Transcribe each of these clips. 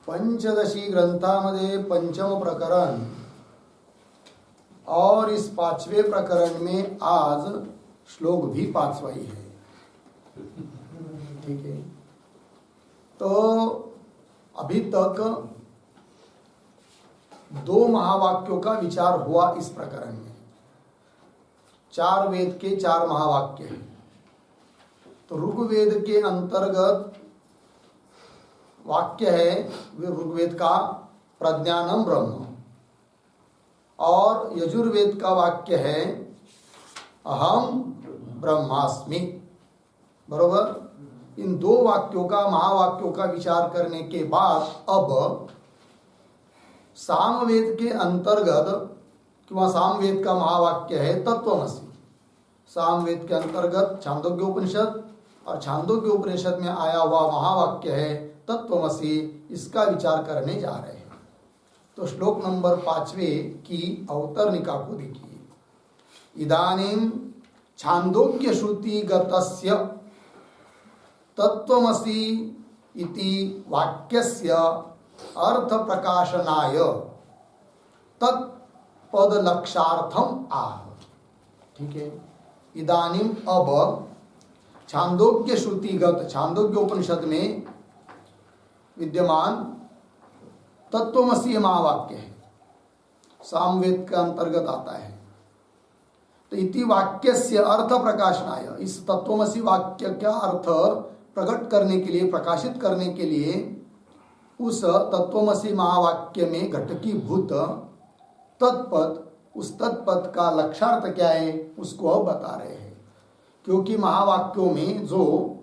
पंचदशी ग्रंथामध्ये पंचम प्रकरण और इस पांचवें प्रकरण में आज श्लोक भी पांचवा ही है। ठीक है, तो अभी तक दो महावाक्यों का विचार हुआ इस प्रकरण में। चार वेद के चार महावाक्य हैं। तो ऋग्वेद के अंतर्गत वाक्य है ऋग्वेद का प्रज्ञानम ब्रह्म, और यजुर्वेद का वाक्य है अहम ब्रह्मास्मि। बरोबर। इन दो वाक्यों का महावाक्यों का विचार करने के बाद अब सामवेद के अंतर्गत किंवा सामवेद का महावाक्य है तत्वमसि। सामवेद के अंतर्गत छांदोग्य उपनिषद और छांदोग्य उपनिषद में आया हुआ महावाक्य है तत्वमसि। इसका विचार करने जा रहे हैं। तो श्लोक नंबर 5वें की अवतरणिका को देखिए। इदानीं छांदोग्य श्रुति गतस्य तत्वमसि इति वाक्यस्य अर्थ प्रकाशनाय तत्पद लक्षार्थम आह। ठीक है, इदानीं अब छांदोग्य श्रुतिगत छांदोग्य उपनिषद में विद्यमान तत्वमसि महावाक्य है, सामवेद के अंतर्गत आता है। तो इति वाक्यस्य अर्थ प्रकाशनाय, इस तत्वमसि वाक्य का अर्थ प्रकट करने के लिए, प्रकाशित करने के लिए उस तत्वमसि महावाक्य में घटकीभूत तत्पद, उस तत्पद का लक्षार्थ क्या है उसको अब बता रहे हैं। क्योंकि महावाक्यों में जो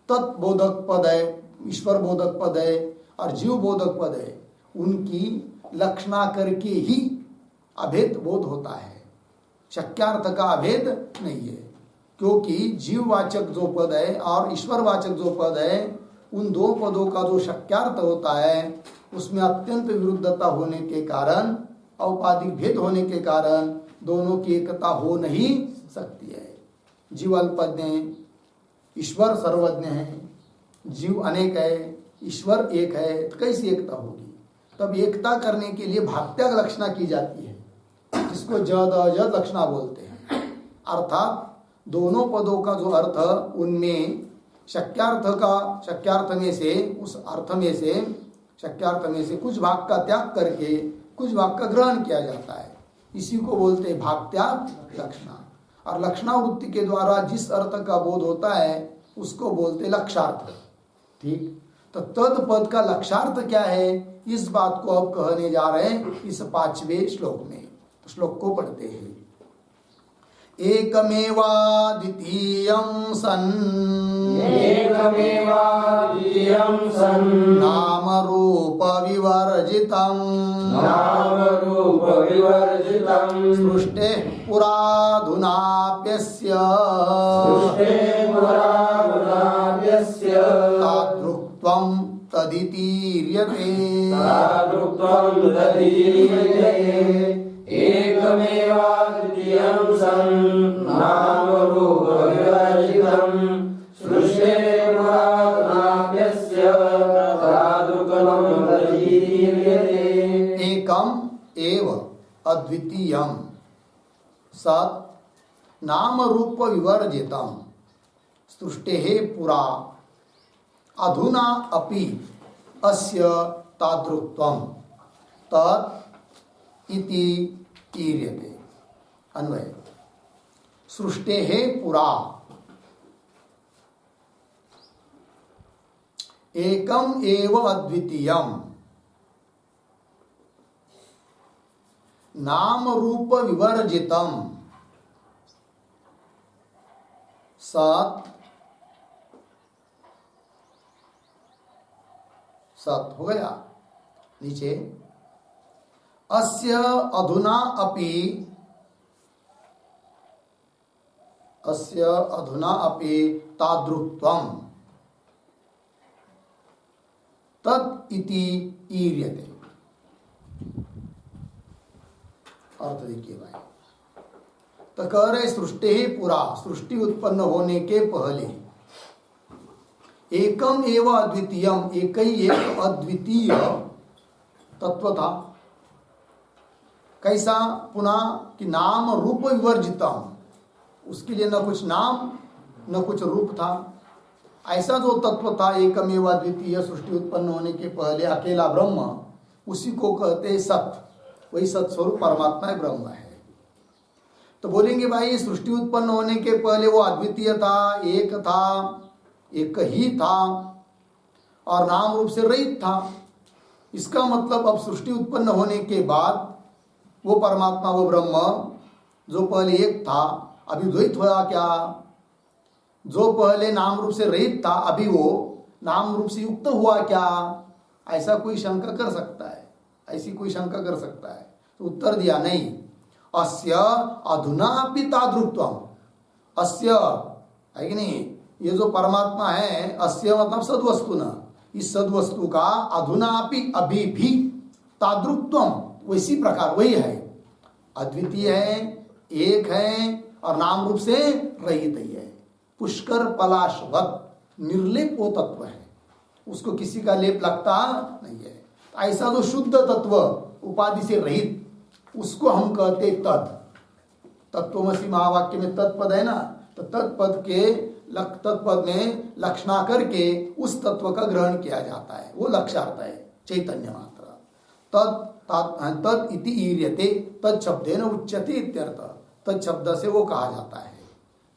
तत्बोधक पद है, ईश्वर बोधक पद है और जीव बोधक पद है, उनकी लक्षणा करके ही अभेद बोध होता है। शक्यार्थ का अभेद नहीं है। क्योंकि जीववाचक जो पद है और ईश्वरवाचक जो पद है, उन दो पदों का जो शक्यार्थ होता है उसमें अत्यंत विरुद्धता होने के कारण, औपाधिक भेद होने के कारण दोनों की एकता हो नहीं सकती है। जीव अल्पज्ञ है, ईश्वर सर्वज्ञ है। जीव अनेक है, ईश्वर एक है, तो कैसी एकता होगी? तब एकता करने के लिए भागत्याग लक्षणा की जाती है, जिसको जद अजद लक्षणा बोलते हैं। अर्थात दोनों पदों का जो अर्थ, उनमें शक्यार्थ में से, उस अर्थ में से, शक्यार्थ में से कुछ भाग का त्याग करके कुछ भाग का ग्रहण किया जाता है। इसी को बोलते हैं भागत्याग लक्षणा। और लक्षणावृत्ति के द्वारा जिस अर्थ का बोध होता है उसको बोलते लक्षार्थ। ठीक, तो तद पद का लक्षार्थ क्या है, इस बात को अब कहने जा रहे हैं इस 5वें श्लोक में। तो श्लोक को पढ़ते हैं। एकमेवाद्वितीयं सन् नाम रूप विवर्जितं सृष्टेः पुराधुनाप्यस्य तादृक्त्वं तदितीर्यते। एकमेवाद्वितीयं सन् नाम रूप विवर्जितं सृष्टेः पुराधुनाप्यस्य तादृक्त्वं तदितीर्यते। एकम एव अद्वितीयं सत् नाम रूप विवर्जितं सृष्टेः पुरा अधुना अपि अस्य तादृक्त्वं तत् इति कीर्यते। अन्वय। सृष्टेः पुरा एकम एव अद्वितीयं नाम रूप विवर्जितं सत् हो गया। नीचे अस्य अधुना अपि तादृक्त्वं तत् इति ईर्यते। अर्थ देखिए भाई। तो कह रहे सृष्टि ही पूरा, सृष्टि उत्पन्न होने के पहले एकम एवं अद्वितीयम, एक ही एक अद्वितीय तत्व था। कैसा? पुनः कि नाम रूप विवर्जितम, उसके लिए न कुछ नाम न कुछ रूप था। ऐसा जो तत्व था एकम एवं अद्वितीय, सृष्टि उत्पन्न होने के पहले अकेला ब्रह्म, उसी को कहते हैं सत्य। वही सत्स्वरूप परमात्मा ब्रह्म है। तो बोलेंगे भाई सृष्टि उत्पन्न होने के पहले वो अद्वितीय था, एक था, एक ही था और नाम रूप से रहित था। इसका मतलब अब सृष्टि उत्पन्न होने के बाद वो परमात्मा, वो ब्रह्म जो पहले एक था, अभी द्वैत हुआ क्या? जो पहले नाम रूप से रहित था, अभी वो नाम रूप से युक्त हुआ क्या? ऐसा कोई शंका कर सकता है? ऐसी कोई शंका कर सकता है? तो उत्तर दिया नहीं। अस्य अधुनापि तादृक्त्वम, अस्य है कि नहीं, ये जो परमात्मा है, अस्य मतलब सद्वस्तु न, इस सद्वस्तु का अधुनापि अभी भी तादृक्त्वम, वैसी प्रकार वही है, अद्वितीय है, एक है और नाम रूप से रहित ही है। पुष्कर पलाशवत निर्लेप वो तत्व है, उसको किसी का लेप लगता नहीं है। ऐसा जो शुद्ध तत्व उपाधि से रहित, उसको हम कहते तद। तत्वमसि महावाक्य में तत्पद है ना, तो तत्पद के तत्पद में लक्षणा करके उस तत्व का ग्रहण किया जाता है, वो लक्ष्यार्थ है, चैतन्य मात्र। तद इति ईर्यते, तद शब्देन उच्यते इत्यर्थ, तद शब्द से वो कहा जाता है।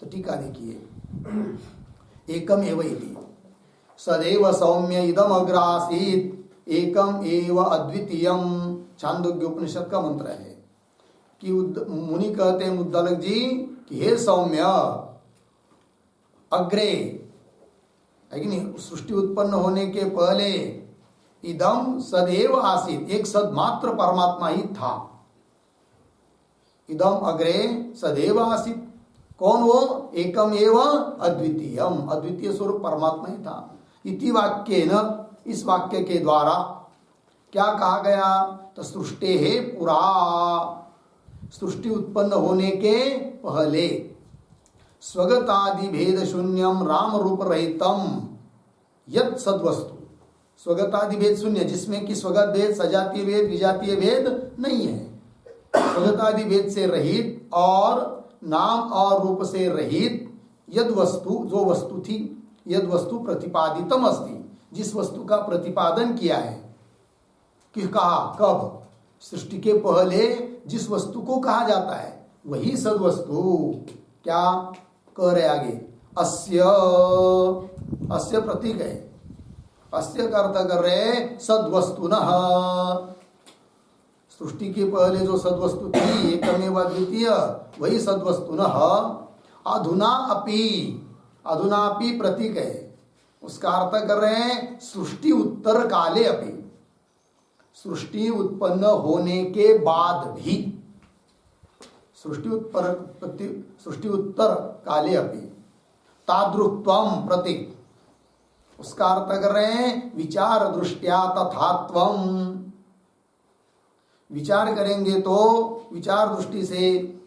तो टीका देखिए, एकम एव इति सदैव सौम्य इदम अग्रासीत एकम एव अद्वितीयम, छांदोग्य उपनिषद का मंत्र है कि मुनि कहते हैं मुद्दलक जी कि हे सौम्य, अग्रे है कि नहीं, सृष्टि उत्पन्न होने के पहले इदम सदैव आसीत, एक सदमात्र परमात्मा ही था। इदम अग्रे सदैव आसीत, कौन वो? एकम एवं अद्वितीयम, अद्वितीय स्वरूप परमात्मा ही था। इति वाक्य न, इस वाक्य के द्वारा क्या कहा गया? तो सृष्टि है पुरा, सृष्टि उत्पन्न होने के पहले स्वगतादि भेद शून्यम राम रूप रहितम यत् सद्वस्तु, स्वगतादि भेद शून्य, जिसमें कि स्वगत भेद, सजातीय भेद, विजातीय भेद नहीं है, स्वगतादि भेद से रहित और नाम और रूप से रहित यद वस्तु, जो वस्तु थी, यद वस्तु प्रतिपादितम अस्ति, जिस वस्तु का प्रतिपादन किया है, कि कहा कब? सृष्टि के पहले जिस वस्तु को कहा जाता है वही सद्वस्तु। क्या कह रहे आगे? अस्य, अस्य प्रतीक है, अस्य का अर्थ कर रहे सद्वस्तुनः, सृष्टि के पहले जो सद्वस्तु थी एकमेव अद्वितीय, वही सद्वस्तुनः अधुना अपि, अधुना अपि प्रतीक है, उसका अर्थ कर रहे हैं सृष्टि उत्तर काले अपि, सृष्टि उत्पन्न होने के बाद भी, सृष्टि उत्तर काले अपि तादृक्त्वम प्रतीक, उसका अर्थ कर रहे हैं विचार दृष्टिया तथात्वम, विचार करेंगे तो विचार दृष्टि से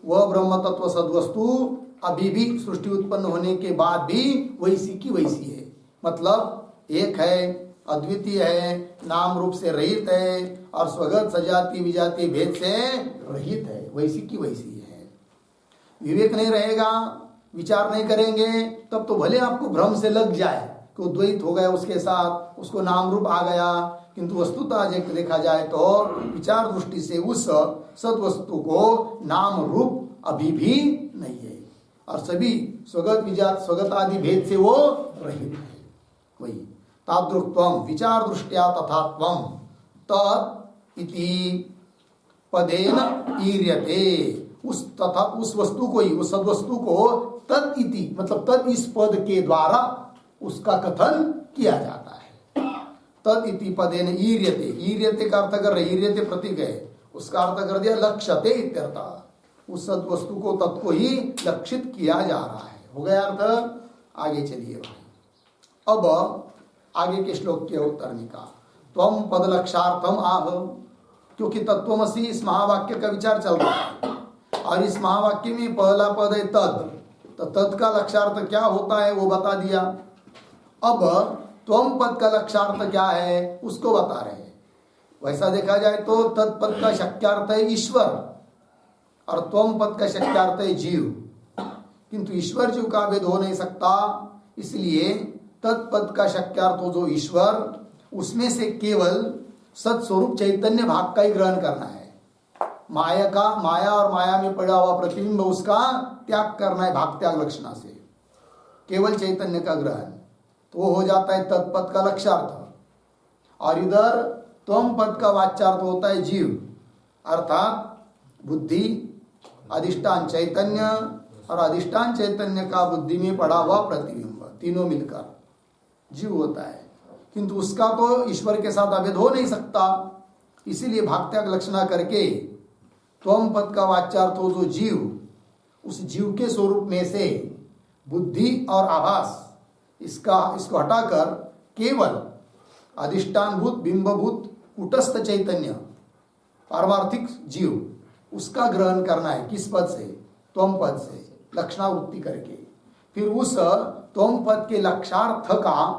वह ब्रह्म तत्व सद्वस्तु अभी भी सृष्टि उत्पन्न होने के बाद भी वैसी की वैसी है, मतलब एक है, अद्वितीय है, नाम रूप से रहित है और स्वगत सजाति विजाति भेद से रहित है, वैसी की वैसी है। विवेक नहीं रहेगा, विचार नहीं करेंगे, तब तो भले आपको भ्रम से लग जाए कि द्वैत हो गया उसके साथ, उसको नाम रूप आ गया, किंतु वस्तुतः देखा जाए तो विचार दृष्टि से उस सद्वस्तु को नाम रूप अभी भी नहीं है और सभी स्वगत विजात स्वगत आदि भेद से वो रहित है। वही तादृक्त्वम विचार दृष्टिया तथात्वम तत् इति पदेन ईर्यते, उस तथा उस वस्तु को ही, उस सद्वस्तु को तत् इति मतलब तत् इस पद के द्वारा उसका कथन किया जाता है। तद इति पदेन ईर्यते, ईर्यते का अर्थ कर रहे, ईर्यते प्रतीक है, उसका अर्थ कर दिया लक्ष्यते इत्यर्थ, उस सद्वस्तु को तत्व ही लक्षित किया जा रहा है। हो गया अर्थ? आगे चलिए भाई, अब आगे के श्लोक के उत्तर निकाल। त्वम पद लक्षार्थम आह, क्योंकि तत्वमसि इस महावाक्य का विचार चल रहा है और इस महावाक्य में पहला पद है तद, तो तद का लक्षार्थ क्या होता है वो बता दिया। अब त्वम पद का लक्ष्यार्थ क्या है उसको बता रहे हैं। वैसा देखा जाए तो तत्पद का शक्यार्थ है ईश्वर और त्वम पद का शक्यार्थ है जीव, किंतु ईश्वर जीव का भेद हो नहीं सकता, इसलिए तत्पद का शक्यार्थ हो जो ईश्वर, उसमें से केवल सत्स्वरूप चैतन्य भाग का ही ग्रहण करना है। माया और माया में पड़ा हुआ प्रतिबिंब उसका त्याग करना है भाग त्याग लक्षणा से, केवल चैतन्य का ग्रहण, तो वो हो जाता है तत्पद का लक्ष्यार्थ। और इधर त्वम पद का वाच्यार्थ होता है जीव, अर्थात बुद्धि, अधिष्ठान चैतन्य और अधिष्ठान चैतन्य का बुद्धि में पड़ा हुआ प्रतिबिंब, तीनों मिलकर जीव होता है, किंतु उसका तो ईश्वर के साथ अभेद हो नहीं सकता, इसीलिए भाग त्याग लक्षणा करके त्वम पद का वाच्यार्थ हो जो जीव, उस जीव के स्वरूप में से बुद्धि और आभास इसको हटाकर केवल अधिष्ठानभूत बिंबभूत कुटस्थ चैतन्य पारमार्थिक जीव उसका ग्रहण करना है। किस पद से? त्वम पद से लक्षणावृत्ति करके। फिर उस त्वम पद के लक्षार्थ का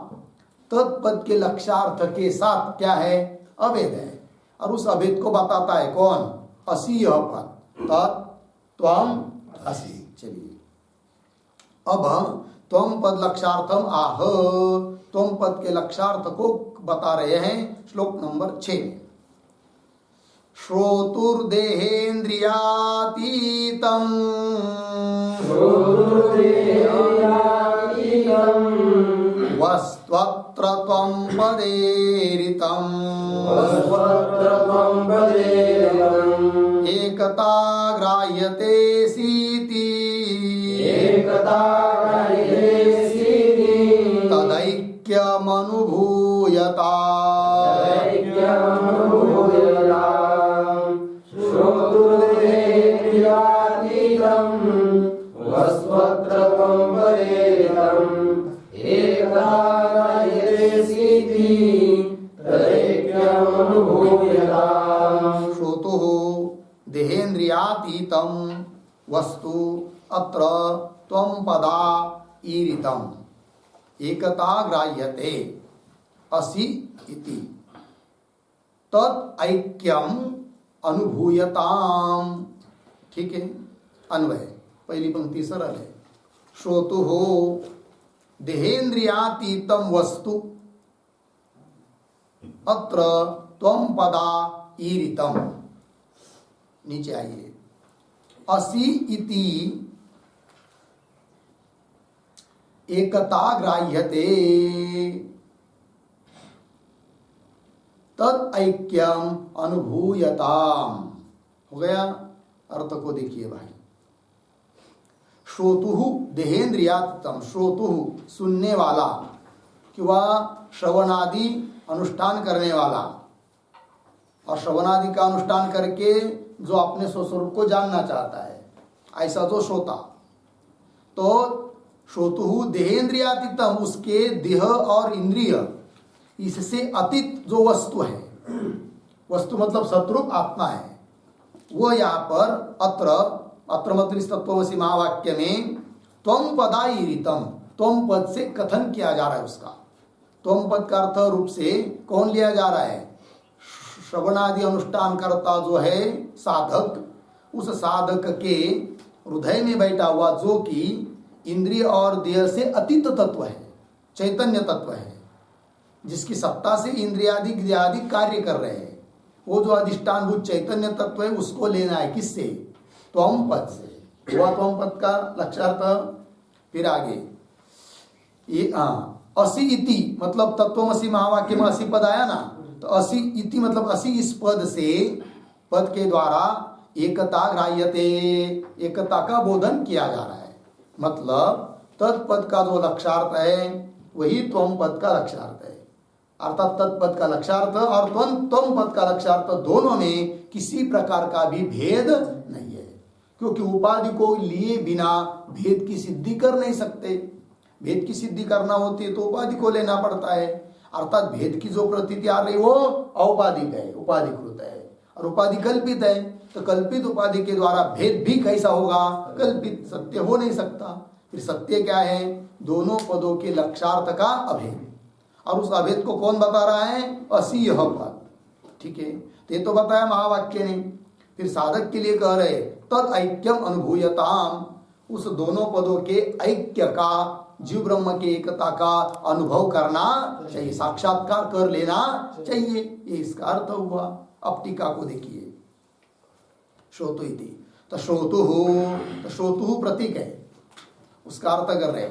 तत्पद के लक्षार्थ के साथ क्या है? अभेद है, और उस अभेद को बताता है कौन? असी यह पद, तत् त्वम असी। चलिए अब त्वम पद लक्षार्थम आह, त्वम पद के लक्षार्थ को बता रहे हैं श्लोक नंबर 6। श्रोतुर्देहेन्द्रियातीतं वस्त्वत्र त्वं पदेरितं एकता ग्राह्यते सीति तदैक्यमनुभूयता। श्रोतुः देहेन्द्रियातीतं वस्तु अत्र त्वं पदा ईरितम् एकता ग्राह्यते असि इति तत् ऐक्यम अनुभूयताम। ठीक है, अन्वय पहली पंक्ति सरल है। श्रोतुः देहेन्द्रियातीतं वस्तु अत्र त्वं पदा ईरितम। नीचे आइए, असि इति एकता ग्राह्यते तद ऐक्यम अनुभूयताम। हो गया? अर्थ को देखिए भाई। श्रोतुः देहेन्द्रियातीतम, श्रोतुः सुनने वाला किंवा श्रवणादि अनुष्ठान करने वाला, और श्रवणादि का अनुष्ठान करके जो अपने स्वस्वरूप को जानना चाहता है, ऐसा तो श्रोता। तो श्रोतुः देहेन्द्रियातीतम, उसके देह और इंद्रिय इससे अतीत जो वस्तु है, वस्तु मतलब सतरूप आत्मा है, वो यहाँ पर अत्र मतलब इस तत्वमसि महावाक्य में त्वं पदाईरितम, त्वं पद से कथन किया जा रहा है उसका। त्वं पद का अर्थ रूप से कौन लिया जा रहा है? श्रवणादि अनुष्ठान करता जो है साधक, उस साधक के हृदय में बैठा हुआ जो कि इंद्रिय और देह से अतीत तत्व है, चैतन्य तत्व है, जिसकी सत्ता से इंद्रियादि क्रियादि कार्य कर रहे हैं, वो जो अधिष्ठानभूत चैतन्य तत्व है उसको लेना है। किससे? त्वं पद से। वह त्वं पद का लक्ष्यार्थ। फिर आगे ये असि इति मतलब तत्वमसि महावाक्य में असि पद आया ना, तो असि इति मतलब असि इस पद से, पद के द्वारा एकता ग्राह्यते, एकता का बोधन किया जा रहा है। मतलब तत्पद का जो लक्ष्यार्थ है वही त्वं पद का लक्ष्यार्थ है, अर्थात तत्पद का लक्ष्यार्थ और त्वं पद का लक्ष्यार्थ दोनों में किसी प्रकार का भी भेद नहीं है, क्योंकि उपाधि को लिए बिना भेद की सिद्धि कर नहीं सकते। भेद की सिद्धि करना होती है तो उपाधि को लेना पड़ता है, अर्थात भेद की जो प्रतीति आ रही वो औपाधिक है, उपाधिकृत है, और उपाधि कल्पित है, तो कल्पित उपाधि के द्वारा भेद भी कैसा होगा? कल्पित, सत्य हो नहीं सकता। फिर सत्य क्या है? दोनों पदों के लक्षार्थ का अभेद, और उस अभेद को कौन बता रहा है? असी यह पद। ठीक है, तो ये तो बताया महावाक्य ने। फिर साधक के लिए कह रहे तद ऐक्यम अनुभूयताम, उस दोनों पदों के ऐक्य का, जीव ब्रह्म के एकता का अनुभव करना चाहिए, साक्षात्कार कर लेना चाहिए, ये इसका अर्थ हुआ। अब टीका को देखिए, श्रोतु इति, तो श्रोतु प्रतीक है, उसका अर्थ कर रहे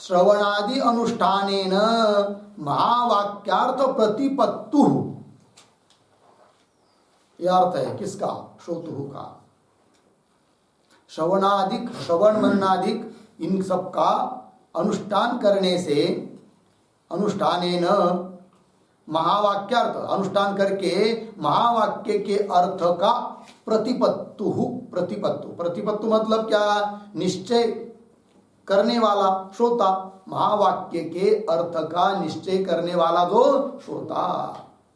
श्रवणादि अनुष्ठानेन महावाक्यार्थ प्रतिपत्तु, यह अर्थ है किसका? श्रोतु का। श्रवणाधिक, श्रवण मननाधिक, इन सब का अनुष्ठान करने से, अनुष्ठानेन महावाक्यार्थ, अनुष्ठान करके महावाक्य के अर्थ का प्रतिपत्तु, प्रतिपत्तु मतलब क्या? निश्चय करने वाला श्रोता, महावाक्य के अर्थ का निश्चय करने वाला जो श्रोता।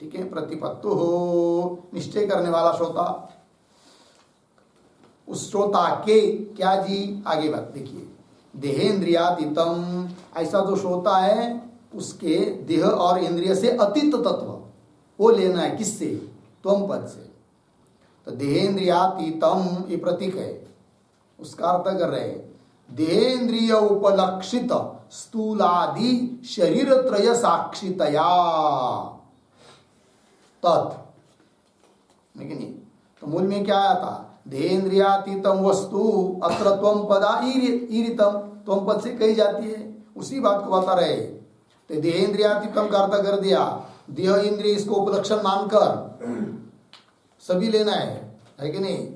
ठीक है, प्रतिपत्तु हो, निश्चय करने वाला श्रोता। उस श्रोता के क्या जी? आगे बात देखिए, देहेन्द्रियातीतम, ऐसा जो श्रोता है उसके देह और इंद्रिय से अतीत तत्व वो लेना है। किससे? त्वम पद से। तो देहेन्द्रियातीतम ये प्रतीक है, उसका अर्थ कर रहे देहेन्द्रिय उपलक्षित स्थूलादि शरीर त्रय साक्षितया तत्, लेकिन तो मूल में क्या आया था? देहेन्द्रियातीतम वस्तु अत्र त्वम पदा ईरितम, त्वम पद से कही जाती है, उसी बात को बता रहे। तो देहेन्द्रियातीतम का अर्थ कर दिया, देह इंद्रिय इसको उपलक्षण मानकर सभी लेना है कि नहीं?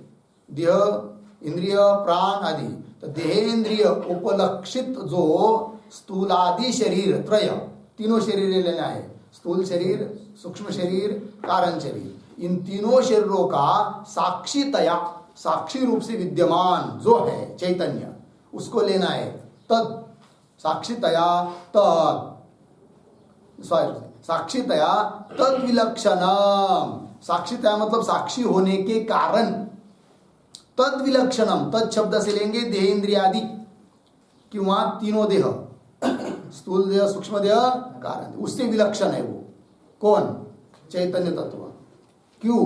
देह इंद्रिय प्राण आदि, तो देहेन्द्रिय उपलक्षित जो स्थूलादि शरीर त्रय, तीनों शरीर लेना है, स्थूल शरीर, सूक्ष्म शरीर, कारण शरीर, इन तीनों शरीरों का साक्षीतया, साक्षी रूप से विद्यमान जो है चैतन्य, उसको लेना है। तद साक्षीतया, तद साक्षीतया तद विलक्षणम, साक्षीतया मतलब साक्षी होने के कारण, तद विलक्षणम, तद शब्द से लेंगे देहेन्द्रियादि, किंवा तीनों देह, स्थूल देह, सूक्ष्म देह, कारण, उससे विलक्षण है वो। कौन? चैतन्य तत्व। क्यों?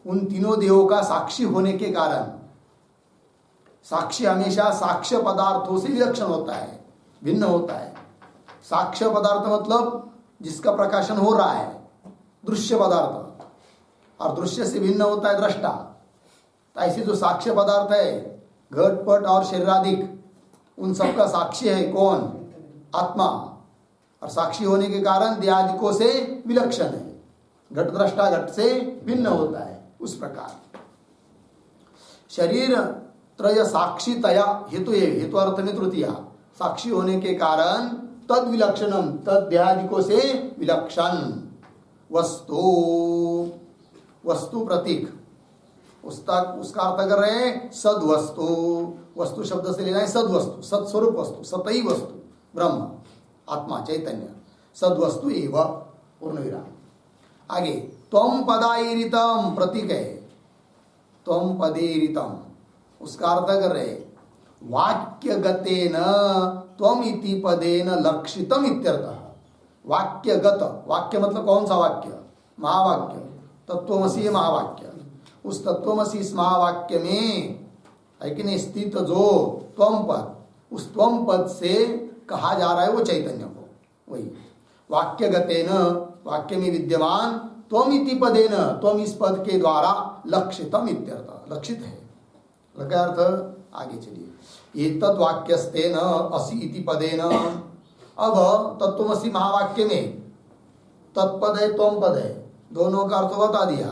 उन तीनों देहों का साक्षी होने के कारण। साक्षी हमेशा साक्ष्य पदार्थों से विलक्षण होता है, भिन्न होता है। साक्ष्य पदार्थ मतलब जिसका प्रकाशन हो रहा है, दृश्य पदार्थ, और दृश्य से भिन्न होता है दृष्टा। तो ऐसे जो साक्ष्य पदार्थ है, घट पट और शरीरादिक, उन सबका साक्षी है कौन? आत्मा, और साक्षी होने के कारण देहादिकों से विलक्षण है, घट दृष्टा घट से भिन्न होता है। उस प्रकार शरीर त्रय साक्षीतया, हेतु हेतु अर्थ में तृतीया, साक्षी होने के कारण तद विलक्षणम, तद देहादिकों से विलक्षण। वस्तु, वस्तु प्रतीक, उसका अर्थ कर रहे हैं सद्वस्तु। वस्तु शब्द से लेना है सद्वस्तु, सत्स्वरूप वस्तु, सतई वस्तु, ब्रह्म, आत्मा, चैतन्य, सद्वस्तु एव, पूर्ण विराम। आगे त्वम पदाईरितम प्रतीक है, त्वम पदेरितम, उसका अर्थ कर रहे वाक्यगतेन त्वम इति पदेन लक्षितम इत्यर्थः। वाक्यगत, वाक्य मतलब कौन सा वाक्य? महावाक्य, तत्त्वमसि महावाक्य। उस तत्त्वमसि इस महावाक्य में है कि नहीं स्थित जो त्वम पद, उस त्वम पद से कहा जा रहा है वो चैतन्य को, वही वाक्यगतेन, वाक्य में विद्यमान, त्वम इति पदेन, त्वम इस पद के द्वारा लक्षितम इत्यर्थ, लक्षित है, लगा अर्थ। आगे चलिए, एतद् वाक्यस्तेन असि इति पदेन, अब तत्त्वमसि महावाक्य में तत्पद है त्वम पद है, दोनों का अर्थ बता दिया।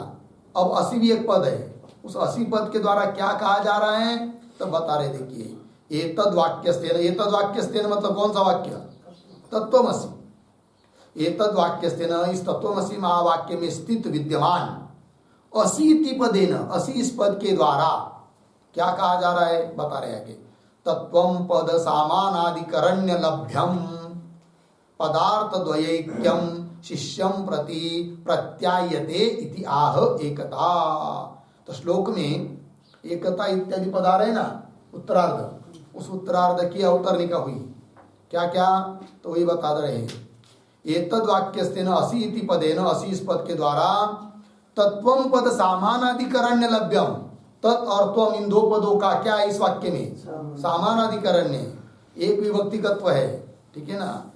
अब असि भी एक पद है, उस असि पद के द्वारा क्या कहा जा रहा है तो बता रहे, देखिए एतद् वाक्यस्तेन, एतद् वाक्यस्तेन मतलब कौन सा वाक्य? तत्त्वमसि। एतद् वाक्यस्तेन, इस तत्त्वमसि महावाक्य में स्थित विद्यमान असि इति पदेन, असि इस पद के द्वारा क्या कहा जा रहा है बता रहे आगे। तत्वम पद सामानाधिकरण्य लभ्यम पदार्थ द्वयैक्यम शिष्यम प्रति प्रत्यायते इति आह एकता। तो श्लोक में एकता इत्यादि पद आ रहे ना उत्तरार्ध, उस उत्तरार्ध की अवतरणिका हुई। क्या क्या, तो वही बता रहे हैं। एतद् वाक्यस्तेन असि इति पदेन, असि इस पद के द्वारा तत्वम पद सामानाधिकरण्य लभ्यम। तत् और त्वम इन दो पदों का क्या है इस वाक्य में? सामानाधिकरण्य, एक विभक्तिकत्व है, ठीक है ना।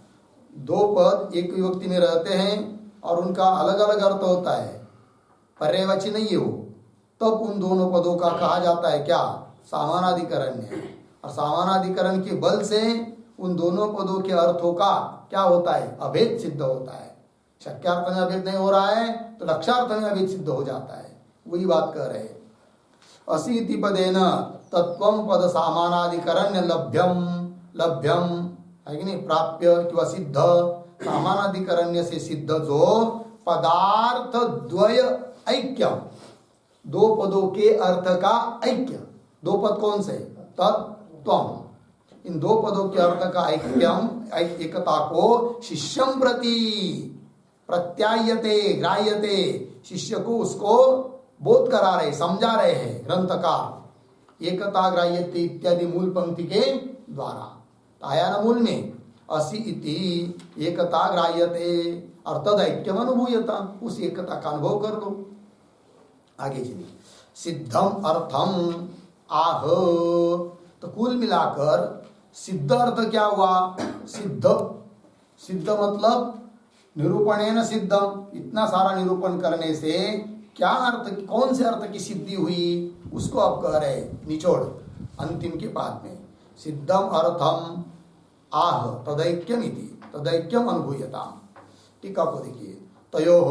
दो पद एक विभक्ति में रहते हैं और उनका अलग अलग अर्थ होता है, पर्यायवाची नहीं हो, तब उन दोनों पदों का कहा जाता है क्या? सामानाधिकरण्य। और सामानाधिकरण के बल से उन दोनों पदों के अर्थों का क्या होता है? अभेद सिद्ध होता है। शक्यार्थ में अभेद नहीं हो रहा है तो लक्ष्यार्थ में अभेद सिद्ध हो जाता है। वही बात कर रहे हैं। असि इति पदेन तत्वम पद सामानाधिकरण्य लभ्यम, लभ्यम है कि नहीं, प्राप्य किंवा सिद्ध। सामानाधिकरण्य से सिद्ध जो पदार्थ द्वय ऐक्यम, दो पदों के अर्थ का ऐक्य। दो पद कौन से? तत्त्वम। इन दो पदों के अर्थ का ऐक्यम, एकता को शिष्यम प्रति प्रत्यायते ग्राह्यते, शिष्य को उसको बोध करा रहे, समझा रहे हैं ग्रंथकार। एकता ग्राह्यते इत्यादि मूल पंक्ति के द्वारा आया ना मूल में, असि इति एकता ग्राह्यते और तद ऐक्यम अनुभूयता, उस एकता का अनुभव कर लो। आगे चलिए, सिद्धम अर्थम आह। तो कुल मिलाकर सिद्ध अर्थ क्या हुआ? सिद्ध, सिद्ध मतलब निरूपणेन सिद्धम, इतना सारा निरूपण करने से क्या अर्थ, कौन से अर्थ की सिद्धि हुई उसको आप कह रहे निचोड़ अंतिम के बाद में। सिद्धम अर्थम आह तदैक्यम इति, तदैक्यम अनुभूयताम। टीका को देखिए, तयोः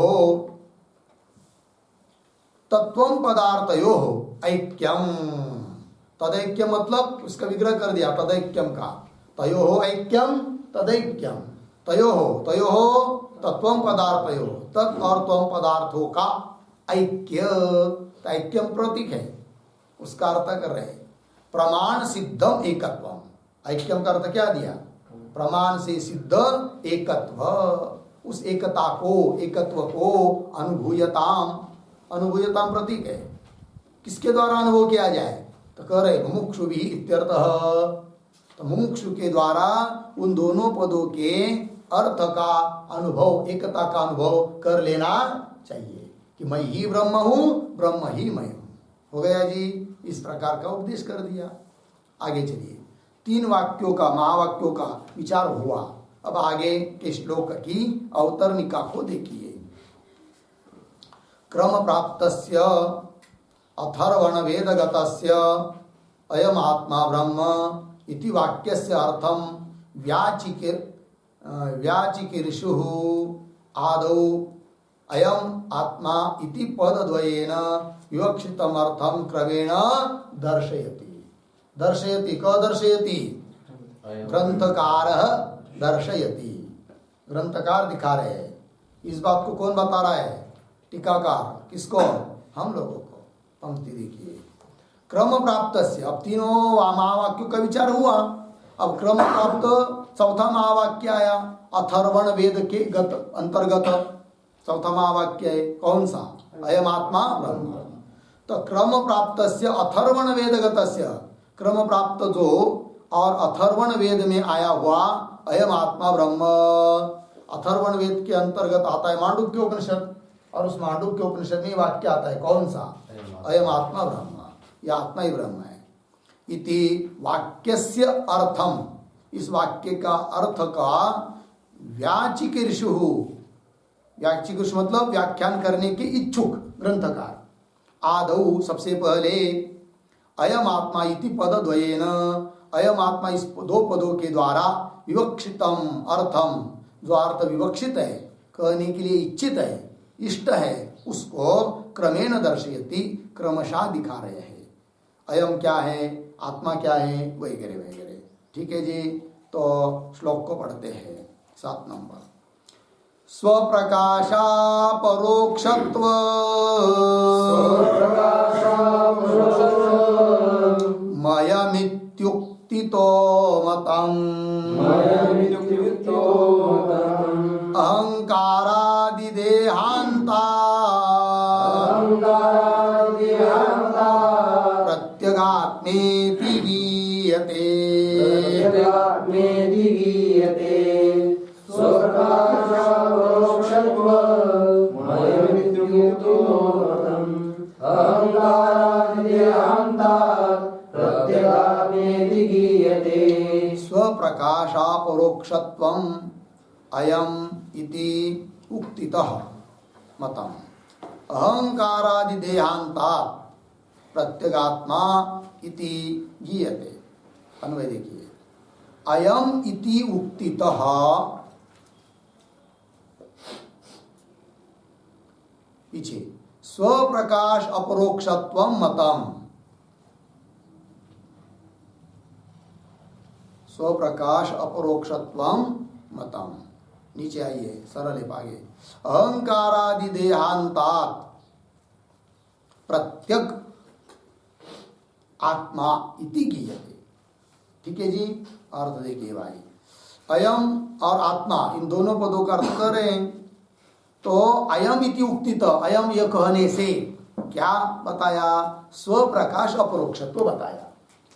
तत्वम पदार्थयोः ऐक्यम। तदैक्यम मतलब उसका विग्रह कर दिया तदैक्यम का। तयोः ऐक्यम तदैक्यम, तयोः, तयोः तत्वम पदार्थयोः, तत् और त्वम पदार्थों का ऐक्य। ऐक्यम प्रतीक है, उसका अर्थ कर रहे हैं प्रमाण सिद्धम एकत्वम। ऐक्यम का अर्थ क्या दिया? प्रमाण से सिद्ध एकत्व, उस एकता को, एकत्व को अनुभूयताम, अनुभूयताम प्रतीक है। किसके द्वारा अनुभव किया जाए? तो कह रहे मुमुक्षु भी इत्यर्थः। तो मुमुक्षु के द्वारा उन दोनों पदों के अर्थ का अनुभव, एकता का अनुभव कर लेना चाहिए कि मैं ही ब्रह्म हूँ, ब्रह्म ही मैं हूँ। हो गया जी, इस प्रकार का उपदेश कर दिया। आगे चलिए, तीन वाक्यों का, महावाक्यों का विचार हुआ। अब आगे के श्लोक की अवतरणिका को देखिए। क्रम प्राप्तस्य अथर्वण वेदगतस्य अयम आत्मा ब्रह्म इति वाक्यस्य अर्थम व्याचिकीर्षुः आदौ अयम आत्मा इति पदद्वयेन विवक्षितम अर्थम क्रमेण दर्शयति। दर्शयति क दर्शयति? ग्रंथकारः दर्शयति, ग्रंथकार दिखा रहे हैं। इस बात को कौन बता रहा है? टीकाकार। किसको? हम लोगों को। पंक्ति देखिए, क्रम प्राप्त से, अब तीनों महावाक्यों का विचार हुआ। अब क्रम प्राप्त चौथा महावाक्य आया, अथर्वण वेद के गत अंतर्गत चौथा महावाक्य है। कौन सा? अयम आत्मा ब्रह्म। तो क्रम प्राप्त से अथर्वण वेदगत, क्रम प्राप्त जो और अथर्वण वेद में आया हुआ अयम आत्मा ब्रह्म, अथर्वण वेद के अंतर्गत आता है मांडुक्य उपनिषद, और उस मांडुक्य उपनिषद में वाक्य आता है कौन सा? अयम आत्मा ब्रह्म, यह आत्मा ही ब्रह्म है। इति वाक्यस्य अर्थम, इस वाक्य का अर्थ का व्याचिकीर्षु, व्याचिकीर्षु मतलब व्याख्यान करने के इच्छुक ग्रंथकार। आदौ सबसे पहले अयम आत्मा इति पदद्वयेन, अयम आत्मा इस दो पदों के द्वारा विवक्षितम अर्थम, जो अर्थ विवक्षित है, कहने के लिए इच्छित है, इष्ट है, उसको क्रमेण दर्शयति, क्रमशः दिखा रहे हैं। अयम क्या है, आत्मा क्या है, वगैरह वगैरह। ठीक है जी, तो श्लोक को पढ़ते हैं। 7 नंबर। स्वप्रकाशा परोक्षत्व मयमित्युक्तितो मतम् अहंकारादिदेहान्ता प्रत्यगात्मेति गीयते। स्वप्रकाशापरोक्षत्वम् अयम् इति उक्तितः मतम् अहंकारादिदेहांतात् प्रत्यगात्मा इति गीयते। अन्वय देखिए, अयम इति उक्तितः पीछे स्वप्रकाश अपरोक्षत्वं मतम, स्वप्रकाश अपरोक्षत्वं मतम। नीचे आइए, सरल है आगे। अहंकारादि देहांतात् प्रत्यग आत्मा इति गीयते। ठीक है जी, अर्थ देखिए भाई, अयम और आत्मा इन दोनों पदों का अर्थ करें तो अयम इति उक्तित, अयम यह कहने से क्या बताया? स्वप्रकाश अपरोक्षत्व बताया।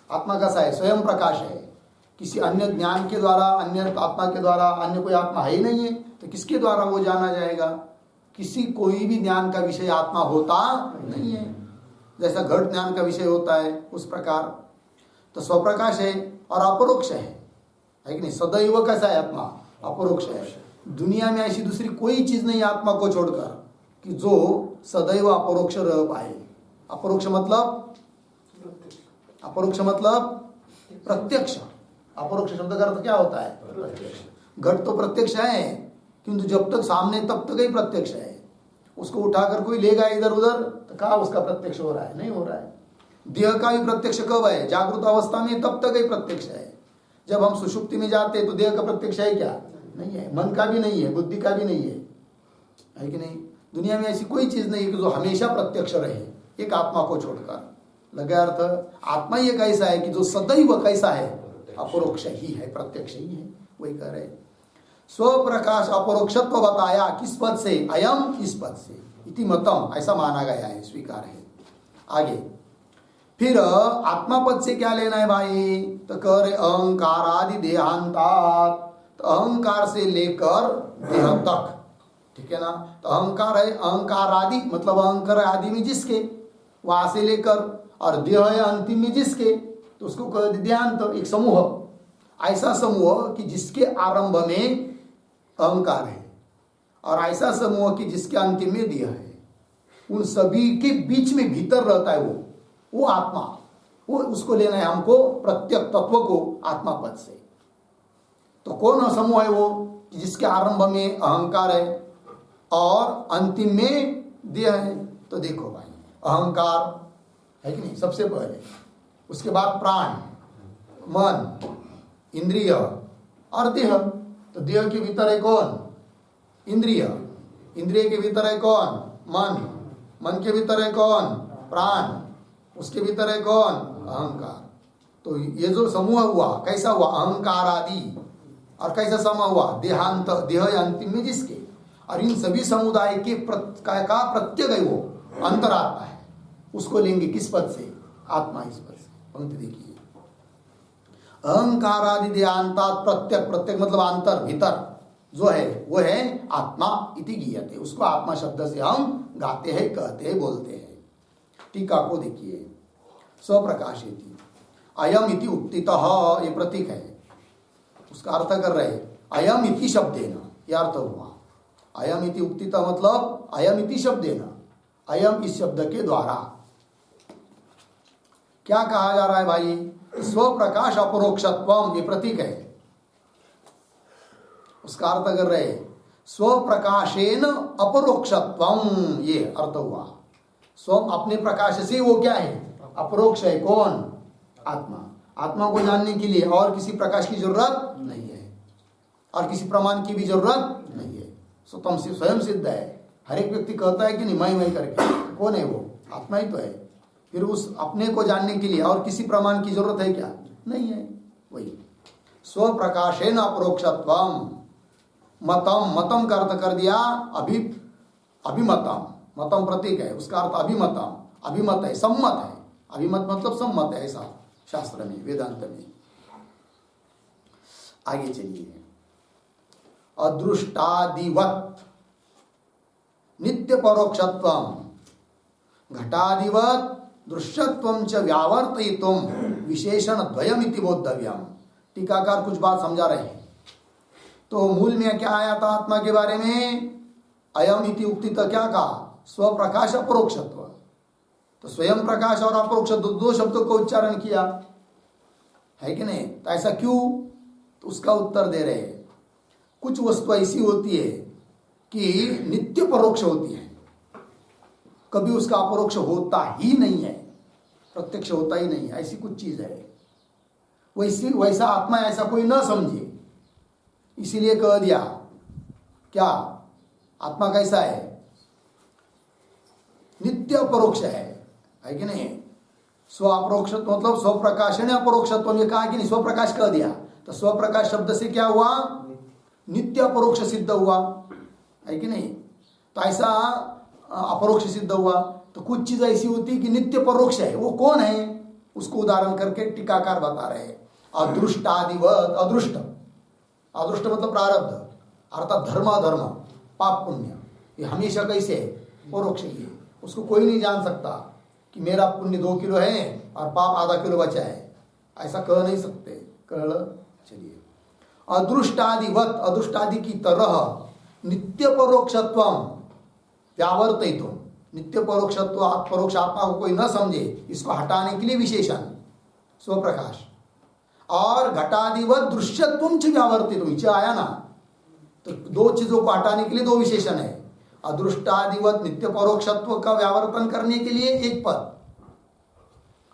आत्मा कैसा है? स्वयं प्रकाश है। किसी अन्य ज्ञान के द्वारा, अन्य आत्मा के द्वारा, अन्य कोई आत्मा है ही नहीं है, तो किसके द्वारा वो जाना जाएगा? किसी कोई भी ज्ञान का विषय आत्मा होता नहीं है। जैसा घट ज्ञान का विषय होता है उस प्रकार तो स्वप्रकाश है और अपरोक्ष है कि नहीं? सदैव कैसा है? आत्मा अपरोक्ष है। दुनिया में ऐसी दूसरी कोई चीज नहीं आत्मा को छोड़कर कि जो सदैव अपरोक्ष रह पाए। अपरोक्ष मतलब, अपरोक्ष मतलब प्रत्यक्ष। अपरोक्ष शब्द का अर्थ क्या होता है? प्रत्यक्ष। घट तो प्रत्यक्ष है, किंतु जब तक सामने तब तक ही प्रत्यक्ष है। उसको उठाकर कोई लेगा इधर उधर तो कहाँ उसका प्रत्यक्ष हो रहा है? नहीं हो रहा है। देह का भी प्रत्यक्ष कब है? जागृत अवस्था में, तब तक ही प्रत्यक्ष है। जब हम सुषुप्ति में जाते हैं तो देह का प्रत्यक्ष है क्या? नहीं है। मन का भी नहीं है, बुद्धि का भी नहीं है कि नहीं? दुनिया में ऐसी कोई चीज नहीं है कि जो हमेशा प्रत्यक्ष रहे, एक आत्मा को छोड़कर। लगे अर्थ? आत्मा ही एक ऐसा है कि जो सदैव कैसा है? अपरोक्ष ही है, प्रत्यक्ष ही है। वही कह रहे स्वप्रकाश अपरोक्षत्व बताया। किस पद से? अयम, इस पद से। इति मतम, ऐसा माना गया है, स्वीकार है। आगे फिर आत्मा पद से क्या लेना है भाई? तो कह रहे अहंकारादि देहांतात्, तो अहंकार से लेकर देह तक। ठीक है ना? तो अहंकार है, अहंकार आदि मतलब अहंकार आदि में जिसके, वहां से लेकर, और देह है अंतिम में जिसके, तो उसको कह देहांत। तो एक समूह, ऐसा समूह कि जिसके आरंभ में अहंकार है और ऐसा समूह कि जिसके अंतिम में देह है। उन सभी के बीच में भीतर रहता है वो आत्मा। वो उसको लेना है हमको, प्रत्येक तत्व को आत्मा पद से। तो कौन समूह है वो? जिसके आरंभ में अहंकार है और अंतिम में देह है। तो देखो भाई, अहंकार है कि नहीं सबसे पहले, उसके बाद प्राण, मन, इंद्रिय और देह। तो देह के भीतर है कौन? इंद्रिय। इंद्रिय के भीतर है कौन? मन। मन के भीतर है कौन? प्राण। उसके भीतर है कौन? अहंकार। तो ये जो समूह हुआ कैसा हुआ? अहंकार आदि। और कैसा समूह हुआ? देहांत, देह अंतिम में जिसके। और इन सभी समुदाय के का प्रत्येक है वो अंतरात्मा है। उसको लेंगे किस पद से? आत्मा, इस पद से। पंक्ति देखिए, अहंकार आदि देहांतात् प्रत्यक, प्रत्यक मतलब अंतर, भीतर जो है वो है आत्मा इति गीयते। उसको आत्मा शब्द से हम गाते हैं, कहते हैं, बोलते हैं। टीका को देखिए, स्वप्रकाशिति अयम इति उक्तितः, ये प्रतीक है, उसका अर्थ कर रहे अयम इति शब्देन, यह अर्थ हुआ। अयम इति उक्तितः मतलब अयम इति शब्देन, अयम इस शब्द के द्वारा क्या कहा जा रहा है भाई? स्वप्रकाश अपरोक्षत्वम, ये प्रतीक है। उसका अर्थ कर रहे स्वप्रकाशेन अपरोक्षत्वम, ये अर्थ हुआ। स्व अपने प्रकाश से वो क्या है? अपरोक्ष है। कौन? आत्मा। आत्मा को जानने के लिए और किसी प्रकाश की जरूरत नहीं है और किसी प्रमाण की भी जरूरत नहीं है। स्वतम से स्वयं सिद्ध है। हर एक व्यक्ति कहता है कि नहीं मैं करके, कौन है वो? आत्मा ही तो है। फिर उस अपने को जानने के लिए और किसी प्रमाण की जरूरत है क्या? नहीं है। वही स्वप्रकाशेन अपरोक्षत्वम मतम, मतम का अर्थ कर दिया अभिमतम। मतम प्रतीक है, उसका अर्थ अभिमतम, अभिमत है, सम्मत है। अभिमत मतलब सम्मत है, ऐसा शास्त्र में, वेदांत में। आगे चलिए, अदृष्टादिवत नित्य परोक्षत्वम घटादिवत दृश्यत्वं च व्यावर्तयितुं विशेषण द्वयमिति बोद्धव्यम। टीकाकार कुछ बात समझा रहे हैं। तो मूल में क्या आया था आत्मा के बारे में? अयम इति उक्ति तो क्या कहा? स्वप्रकाश अपरोक्षत्व। तो स्वयं प्रकाश और अपरोक्ष दो शब्दों को उच्चारण किया है कि नहीं? तो ऐसा क्यों? तो उसका उत्तर दे रहे हैं। कुछ वस्तु ऐसी होती है कि नित्य परोक्ष होती है, कभी उसका अपरोक्ष होता ही नहीं है, प्रत्यक्ष होता ही नहीं है, ऐसी कुछ चीज है। वैसा आत्मा ऐसा कोई न समझे, इसीलिए कह दिया क्या आत्मा कैसा है? नित्य अपरोक्ष है कि नहीं? स्व अपरोक्षत्व मतलब स्वप्रकाशन अपरोक्षत्व ये कहा कि नहीं? स्वप्रकाश कह दिया तो स्वप्रकाश शब्द से क्या हुआ? नित्य अपरोक्ष सिद्ध हुआ है कि नहीं? तो ऐसा अपरोक्ष सिद्ध हुआ। तो कुछ चीज ऐसी होती है कि नित्य परोक्ष है, वो कौन है? उसको उदाहरण करके टीकाकार बता रहे हैं। अदृष्टादिवत, अदृष्ट, अदृष्ट मतलब प्रारब्ध अर्थात धर्म अधर्म पाप पुण्य, ये हमेशा कैसे है? परोक्ष ही है। उसको कोई नहीं जान सकता कि मेरा पुण्य 2 किलो है और पाप आधा किलो बचा है, ऐसा कह नहीं सकते। कह चलिए अदृष्टादिवत, अदृष्टादि की तरह नित्य परोक्षत्व व्यावर्तित, नित्य परोक्षत्व परोक्ष आत्मा को कोई न समझे, इसको हटाने के लिए विशेषण स्वप्रकाश। और घटादिवत दृश्यत्व च व्यावर्तित, नीचे आया ना, तो 2 चीजों को हटाने के लिए 2 विशेषण है। अदृष्टादिवत नित्य परोक्षत्व का व्यावर्तन करने के लिए एक पद,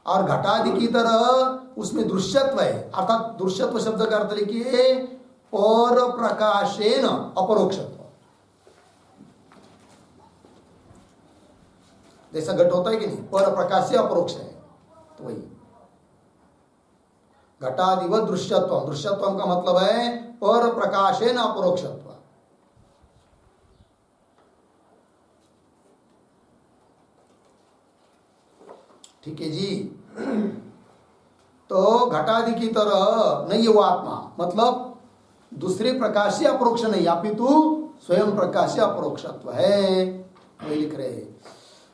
और घटादि की तरह उसमें दृश्यत्व है, अर्थात दृश्यत्व शब्द का अर्थ लिखिए पर प्रकाशेन अपरोक्षत्व। जैसा घट होता है कि नहीं, पर प्रकाश से अपरोक्ष है, तो वही घटादिवत दृश्यत्व। दृश्यत्व का मतलब है पर प्रकाशेन अपरोक्षत्व। ठीक है जी। तो घटादि की तरह नहीं है वो आत्मा, मतलब दूसरे प्रकाश से अपरोक्ष नहीं, अपितु स्वयं प्रकाश से अपरोक्षत्व है, वही लिख रहे।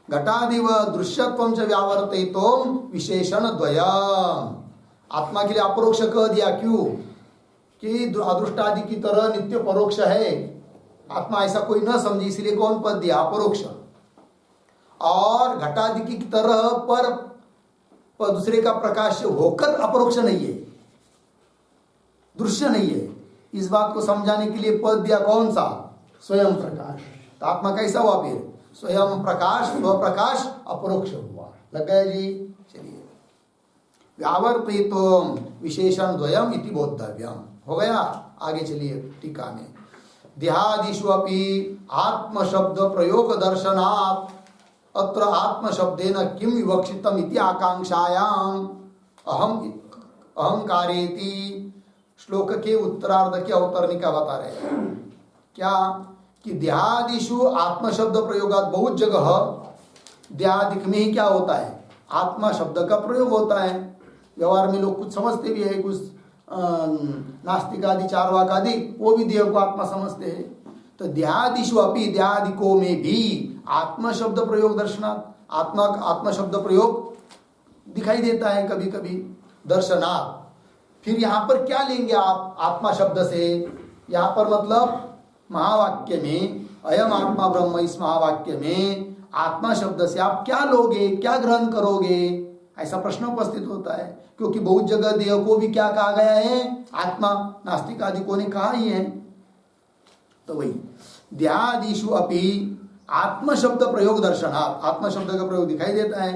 घटादिव दृश्यत्व च व्यावर्तितो विशेषण द्वयम्। आत्मा के लिए अपरोक्ष कह दिया, क्यों? कि अदृष्टादि की तरह नित्य परोक्ष है, आत्मा ऐसा कोई न समझे, इसलिए कौन पद दिया? अपरोक्ष। और घटादि की तरह पर दूसरे का प्रकाश होकर अपरोक्ष नहीं है, दृश्य नहीं है। इस बात को समझाने के लिए पद दिया कौन सा? स्वयं प्रकाश। तो आत्मा कैसा हुआ फिर? स्वयं प्रकाश, स्वप्रकाश अपरोक्ष हुआ। लग गया जी? चलिए व्यावर्तितो विशेषण द्वयम इति बोद्धव्यम हो गया। आगे चलिए टीका में। देहादिषु अपि आत्म शब्द प्रयोग दर्शनात् अत्र आत्म शब्देन किम विवक्षितम इति आकांक्षायाम अहंकारेति श्लोक के उत्तरार्ध के अवतरणिका बता रहे हैं। क्या कि देहादिषु आत्म शब्द प्रयोगात, बहुत जगह देहादिक में ही क्या होता है? आत्मा शब्द का प्रयोग होता है। व्यवहार में लोग कुछ समझते भी है, कुछ नास्तिक आदि चार्वाक आदि वो भी देह को आत्मा समझते हैं। तो देहादिषु अपि, देहादिकों में भी आत्मा शब्द प्रयोग दर्शनात्, आत्मा शब्द प्रयोग दिखाई देता है कभी कभी दर्शनात्। फिर यहाँ पर क्या लेंगे आप आत्मा शब्द से? यहाँ पर मतलब महावाक्य में अयम आत्मा ब्रह्म, इस महावाक्य में आत्मा शब्द से आप क्या लोगे, क्या ग्रहण करोगे, ऐसा प्रश्न उपस्थित होता है। क्योंकि बहुत जगह देह को भी क्या कहा गया है? आत्मा। नास्तिक आदि को ने कहा ही है। तो वही देहादिषु अपि आत्म शब्द प्रयोग दर्शनात्, आत्म शब्द का प्रयोग दिखाई देता है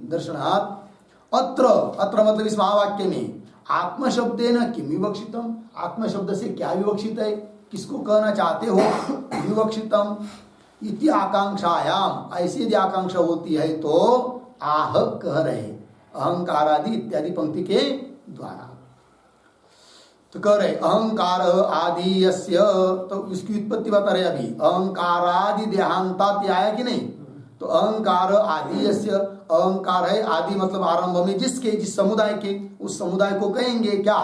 दर्शनात्। अत्र मतलब इस महावाक्य में आत्म शब्देन किम विवक्षितम, आत्म शब्द से क्या विवक्षित है, किसको कहना चाहते हो? विवक्षितम इति आकांक्षायाम, ऐसी यदि आकांक्षा होती है तो आह कह रहे अहंकार आदि इत्यादि पंक्ति के द्वारा। तो कह रहे अहंकार आदि यस्य, तो इसकी उत्पत्ति बता रहे अभी। अहंकार आदि देहांतात आया कि नहीं? तो अहंकार आदि यस्य, अहंकार है आदि मतलब आरंभ में जिसके, जिस समुदाय के, उस समुदाय को कहेंगे क्या?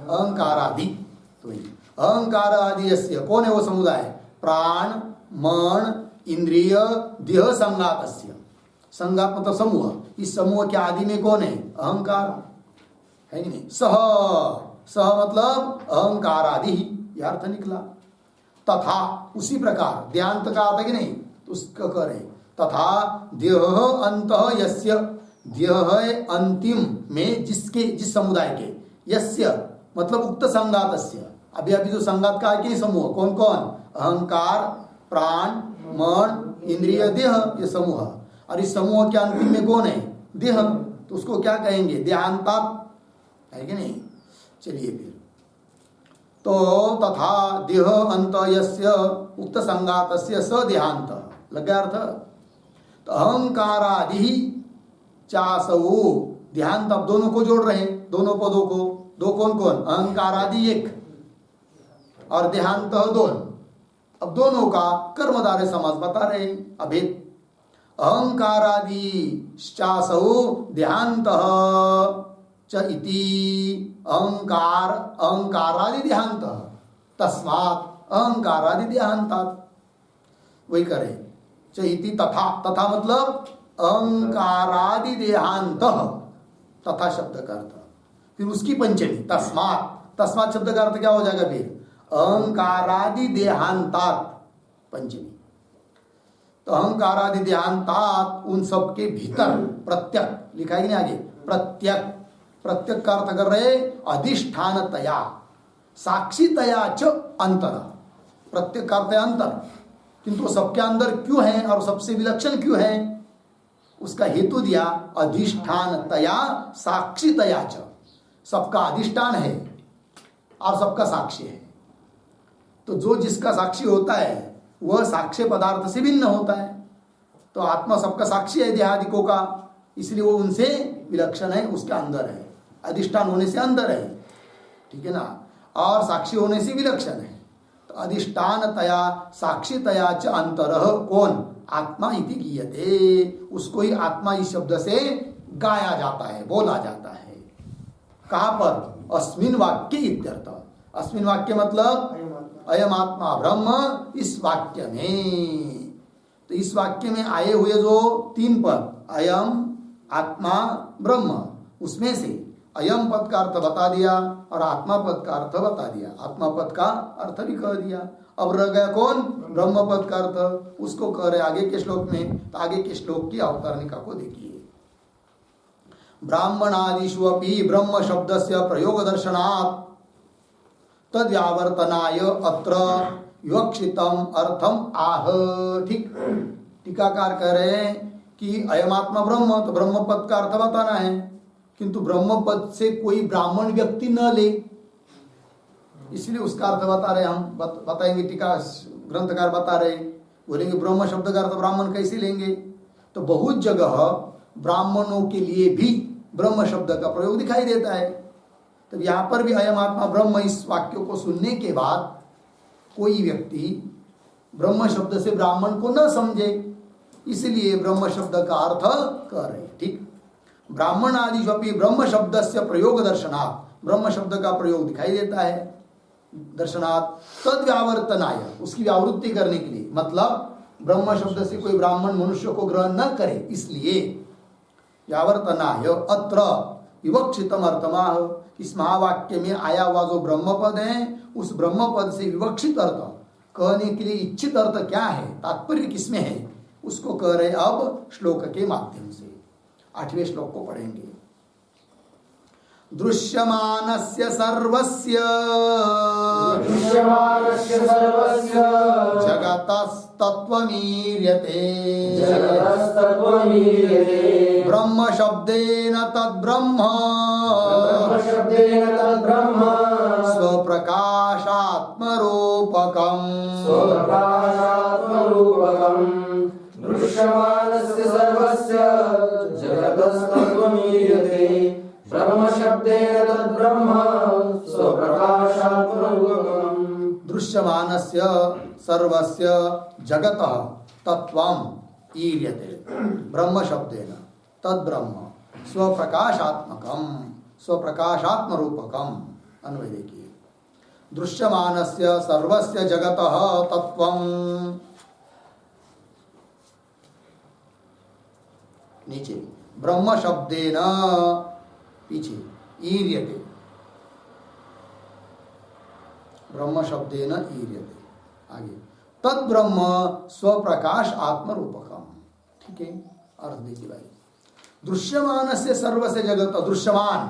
अहंकार आदि। तो अहंकार आदि यस्य, कौन है वो समुदाय? प्राण, मन, इंद्रिय, देह संगातस्य। संगात मतलब समूह। इस समूह के आदि में कौन है? अहंकार है कि नहीं? सह स मतलब अहंकार आदि, यह अर्थ निकला। तथा उसी प्रकार, देहांत का आता कि नहीं, तो उसका करे तथा देह अंत यस्य, देह अंतिम में जिसके, जिस समुदाय के, यस्य मतलब उक्त संगातस्य, अभी अभी जो संगात का है कि समूह, कौन कौन, अहंकार, प्राण, मन, इंद्रिय, देह, ये समूह। और इस समूह के अंतिम में कौन है, देह, तो उसको क्या कहेंगे, देहांतात, है कि नहीं। चलिए फिर, तो तथा देह अंत यस्य उक्त संगातस्य स देहांत, लग गया अर्थ। तो अहंकारादि चासऊ, देहांत, अब दोनों को जोड़ रहे हैं, दोनों पदों को, दो कौन कौन, अहंकारादि एक और देहांत दोन। अब दोनों का कर्मधारय समास बता रहे हैं, अभेद। अहंकारादि चासऊ देहांत च इति, अहंकार, अहंकारादि देहांत, तस्मात् अहंकारादि देहांतात, वही करे। च इति तथा, तथा मतलब अहंकारादि देहांत, तथा शब्द का अर्थ, फिर उसकी पंचमी तस्मात्, तस्मात् शब्द का अर्थ क्या हो जाएगा फिर, अहंकारादि देहांतात, पंचमी। तो अहंकारादि देहांतात, उन सब के भीतर, प्रत्यक लिखा है कि नहीं आगे, प्रत्यक, प्रत्यक का अर्थ कर रहे अधिष्ठानतया, साक्षीतया च अंतर, प्रत्यक का अर्थ है अंतर, किंतु सबके अंदर क्यों है और सबसे विलक्षण क्यों है, उसका हेतु दिया, अधिष्ठानतया साक्षीतया च, सबका अधिष्ठान है और सबका साक्षी है। तो जो जिसका साक्षी होता है वह साक्ष्य पदार्थ से भिन्न होता है। तो आत्मा सबका साक्षी है देहादिकों का, इसलिए वो उनसे विलक्षण है, उसके अंदर है, अधिष्ठान होने से अंदर है, ठीक है ना, और साक्षी होने से विलक्षण है। तो अधिष्ठानतया साक्षीतया च अंतरः, कौन, आत्मा इति गीयते, उसको ही आत्मा इस शब्द से गाया जाता है, बोला जाता है। कहाँ पर, अस्मिन वाक्य इत्यर्थ, अस्मिन वाक्य मतलब अयम आत्मा ब्रह्म, इस वाक्य में। तो इस वाक्य में आए हुए जो तीन पद, अयम आत्मा ब्रह्म, उसमें से अयम पद का अर्थ बता दिया और आत्मा पद का अर्थ बता दिया, आत्मा पद का अर्थ भी कह दिया। अब रह गया कौन, ब्रह्म पद का अर्थ, उसको कह रहे आगे के श्लोक में। तो आगे के श्लोक की अवतरणिका को देखिए। ब्राह्मणादिषु अपि ब्रह्म शब्दस्य प्रयोग दर्शनात् तद्व्यावर्तनाय अत्र विवक्षितम अर्थम आह। ठीक, टीकाकार कह रहे हैं कि अयमात्मा ब्रह्म, तो ब्रह्म पद का अर्थ बताना है, किंतु ब्रह्म पद से कोई ब्राह्मण व्यक्ति न ले, इसलिए उसका अर्थ बता रहे, हम बताएंगे, टीका ग्रंथकार बता रहे, बोलेंगे ब्रह्म शब्द का अर्थ ब्राह्मण कैसे लेंगे। तो बहुत जगह ब्राह्मणों के लिए भी ब्रह्म शब्द का प्रयोग दिखाई देता है। तो यहाँ पर भी अयम आत्मा ब्रह्म, इस वाक्य को सुनने के बाद कोई व्यक्ति ब्रह्म शब्द से ब्राह्मण को न समझे, इसलिए ब्रह्म शब्द का अर्थ कर रहे। ठीक, ब्राह्मण आदि अपनी ब्रह्म शब्द से प्रयोग दर्शनात्, ब्रह्म शब्द का प्रयोग दिखाई देता है दर्शनात्, तद व्यावर्तनाय, उसकी व्यावृत्ति करने के लिए, मतलब ब्रह्म शब्द से कोई ब्राह्मण मनुष्य को ग्रहण न करे, इसलिए व्यावर्तनाय अत्र विवक्षितम अर्थमाह, इस महावाक्य में आया हुआ जो ब्रह्म पद है, उस ब्रह्म पद से विवक्षित अर्थ कहने के लिए इच्छित अर्थ क्या है, तात्पर्य किसमें है, उसको कह रहे अब श्लोक के माध्यम से। 8वें श्लोक को पढ़ेंगे। दृश्यमानस्य सर्वस्य जगतस्तत्त्वमीर्यते ब्रह्म शब्देन तद्ब्रह्म स्वप्रकाशात्मरूपकम् दृश्यमानस्य सर्वस्य जगतस्तत्त्वमीर्यते ब्रह्म शब्देन तद्ब्रह्म स्वप्रकाशात्मरूपकम्। दृश्यमानस्य सर्वस्य जगतः तत्त्वम् ईर्यते ब्रह्म शब्देन तद्ब्रह्म स्वप्रकाशात्मकम् स्वप्रकाशात्मरूपकम्। अन्वय देखिए। दृश्यमानस्य सर्वस्य जगतः तत्त्वम्, नीचे ब्रह्म शब्देन, पीछे ईर्यते, ब्रह्म शब्देन ईर्यते। आगे तद ब्रह्म स्वप्रकाश आत्मरूपकम। ठीक है, अर्थ देखिए भाई। दृश्यमान से सर्व से जगत, दृश्यमान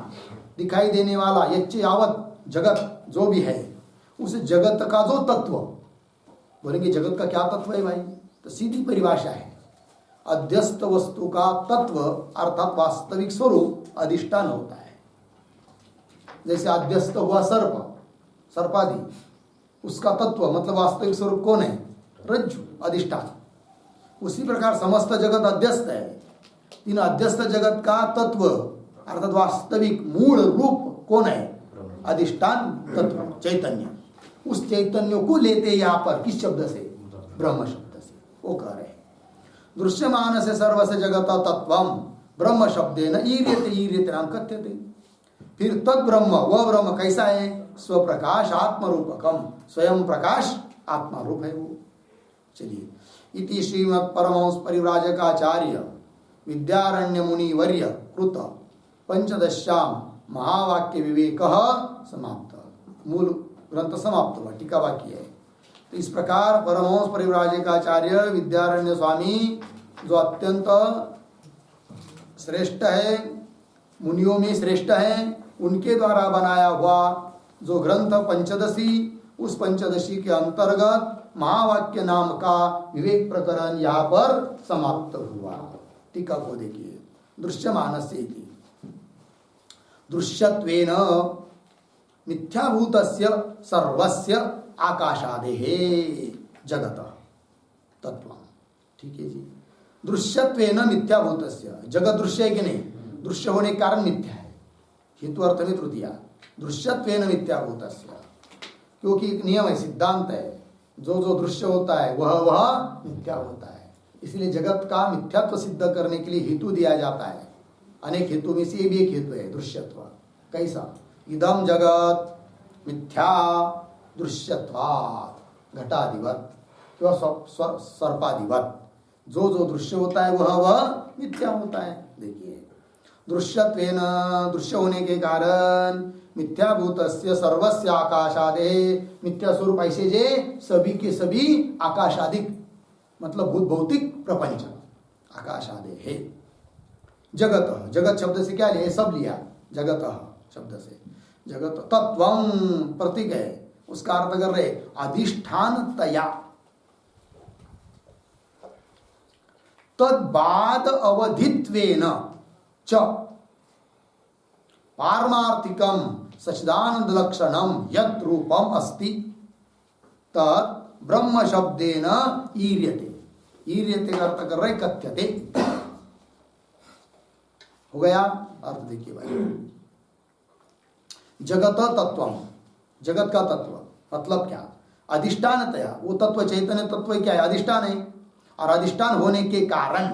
दिखाई देने वाला यच्च यावत जगत जो भी है, उस जगत का जो तत्व, बोलेंगे जगत का क्या तत्व है भाई, तो सीधी परिभाषा है, अध्यस्त वस्तु का तत्व अर्थात वास्तविक स्वरूप अधिष्ठान होता है। जैसे अध्यस्त हुआ सर्प, सर्पादि, उसका तत्व मतलब वास्तविक स्वरूप कौन है, रज्जु, अधिष्ठान। उसी प्रकार समस्त जगत अध्यस्त है, इन अध्यस्त जगत का तत्व अर्थात वास्तविक मूल रूप कौन है, अधिष्ठान तत्व चैतन्य। उस चैतन्य को लेते यहाँ पर किस शब्द से, ब्रह्म शब्द से। वो कह रहे हैं दृश्यमान से सर्व से जगत तत्वम ब्रह्म शब्देन ईर्यते, ईर्यते नाम कथ्यते। फिर तद ब्रह्म, वह ब्रह्म कैसा है, स्वप्रकाश आत्मरूपकम, स्वयं प्रकाश आत्मा रूप है वो। चलिए, इति श्रीमद् परमहंस परिव्राजकाचार्य विद्यारण्य मुनि वर्य कृत पंचदश्याम महावाक्य विवेक समाप्त। मूल ग्रंथ समाप्त हुआ, टीका बाकी है। तो इस प्रकार परमहंस परिव्राजकाचार्य विद्यारण्य स्वामी जो अत्यंत श्रेष्ठ है, मुनियों में श्रेष्ठ है, उनके द्वारा बनाया हुआ जो ग्रंथ पंचदशी, उस पंचदशी के अंतर्गत महावाक्य नाम का विवेक प्रकरण यहाँ पर समाप्त हुआ। टीका को देखिए, दृश्यमानस्य इति दृश्यत्वेन मिथ्याभूतस्य सर्वस्य आकाशादेहे जगत तत्व। ठीक है जी, दृश्यत्वेन मिथ्याभूतस्य, जगत दृश्य है कि नहीं, दृश्य होने के कारण मिथ्या है, हेतु अर्थ में तृतीया, दृश्यत्वेन मिथ्याभूतस्य, क्योंकि एक नियम है, सिद्धांत है, जो जो दृश्य होता है वह मिथ्या होता है। इसलिए जगत का मिथ्यात्व सिद्ध करने के लिए हेतु दिया जाता है। अनेक हेतु में से ये भी एक हेतु है, दृश्यत्व। कैसा, इदम जगत मिथ्या दृश्यत्वात् घटादिवत सर्पादिवत, जो जो दृश्य होता है वह मिथ्या होता है। देखिए, दृश्यत्वेन, दृश्य होने के कारण, मिथ्याभूतस्य सर्वस्य आकाशादे, मिथ्या स्वरूप ऐसे जे सभी के सभी आकाशादिक मतलब भूत भौतिक प्रपंच आकाशादे है। जगत, जगत शब्द से क्या लिया, सब लिया, जगत शब्द से, जगत तत्वम प्रतीक है, उसका अर्थ कर रहे अधिष्ठानतया, तद्बाद अवधित्वेन च पारमार्थिकम सच्चिदानंद लक्षणम यत् रूपम अस्ति तत् ब्रह्म शब्देन ईर्यते। ईर्यते का अर्थ कर रहे कथ्यते। हो गया अर्थ, देखिए भाई। जगत तत्वम, जगत का तत्व मतलब क्या, अधिष्ठानतया, वो तत्व चैतन्य तत्व क्या है, अधिष्ठान है, और अधिष्ठान होने के कारण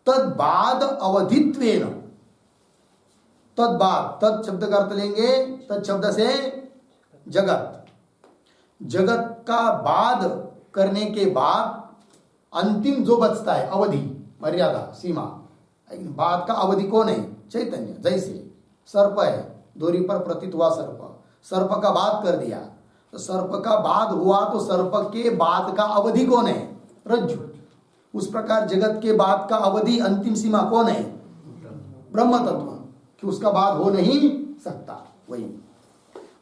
तद्बाद अवधित्वेन, तद्बाद, तत् शब्द का अर्थ लेंगे, तत् शब्द से जगत, जगत का बाद करने के बाद अंतिम जो बचता है, अवधि, मर्यादा, सीमा, बाद का अवधि कौन है, चैतन्य। जैसे सर्प है, डोरी पर प्रतीत हुआ सर्प, सर्प का बाद कर दिया, तो सर्प का बाद हुआ तो सर्प के बाद का अवधि कौन है, रज्जु। उस प्रकार जगत के बाद का अवधि, अंतिम सीमा कौन है, ब्रह्म तत्व, कि उसका बाद हो नहीं सकता। वही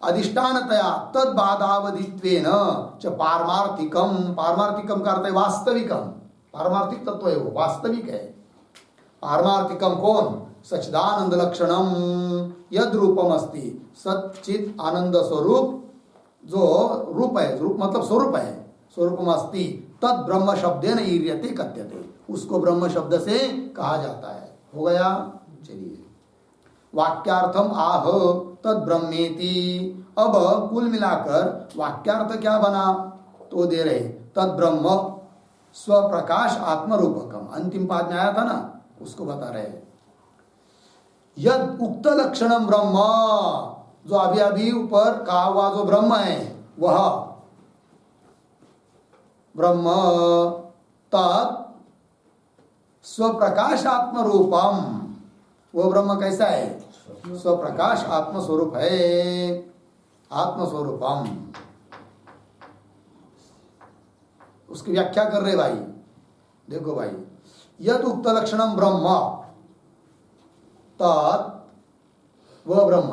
अधिष्ठानतया तद बाधावधित्वेन च पारमार्थिकम, पारमार्थिकम का अर्थ है वास्तविकम, पारमार्थिक तत्व है वो, वास्तविक है। पारमार्थिकम कौन, सच्चिदानंद लक्षणम यद रूपम अस्ति, सच्चित आनंद स्वरूप जो रूप है, रूप मतलब स्वरूप है, स्वरूपम अस्ति तद ब्रह्म शब्देन ईर्यते कथ्यते, उसको ब्रह्म शब्द से कहा जाता है। हो गया। चलिए, वाक्यार्थम आह तद ब्रह्मेति। अब कुल मिलाकर वाक्यार्थ क्या बना, तो दे रहे तद ब्रह्म स्वप्रकाश आत्मरूपकम, अंतिम पाद में आया था ना, उसको बता रहे यद उक्त लक्षणम ब्रह्म, जो अभी अभी ऊपर कहा हुआ जो ब्रह्म है वह ब्रह्म तत् स्वप्रकाश आत्मरूपम, वो ब्रह्म कैसा है, स्वप्रकाश आत्मस्वरूप है, आत्मस्वरूपम। उसकी व्याख्या कर रहे भाई। देखो भाई, यद उक्त लक्षणम ब्रह्म तत्, वह ब्रह्म,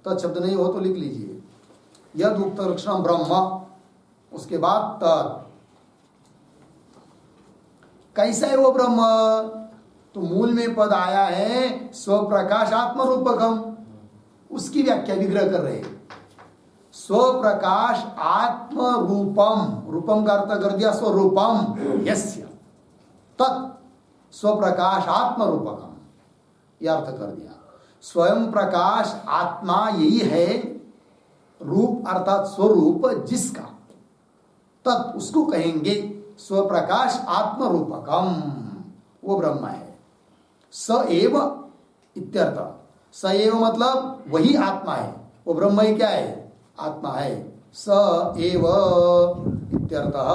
तत् शब्द नहीं हो तो लिख लीजिए, यद उक्त लक्षणम ब्रह्म, उसके बाद तत्, कैसा है वो ब्रह्म? तो मूल में पद आया है स्वप्रकाश आत्म रूपकम, उसकी व्याख्या विग्रह कर रहे हैं। स्वप्रकाश आत्म रूपम, रूपम का अर्थ कर दिया स्वरूपम यस्य, तत् स्वप्रकाश आत्म रूपकम, यह अर्थ कर दिया। स्वयं प्रकाश आत्मा यही है, रूप अर्थात स्वरूप जिसका, तत् उसको कहेंगे स्वप्रकाश आत्म रूपकम, वो ब्रह्म है। स एव इत्यर्थ, स एव मतलब वही आत्मा है, वो ब्रह्म ही क्या है? आत्मा है। स एव इत्यर्थः,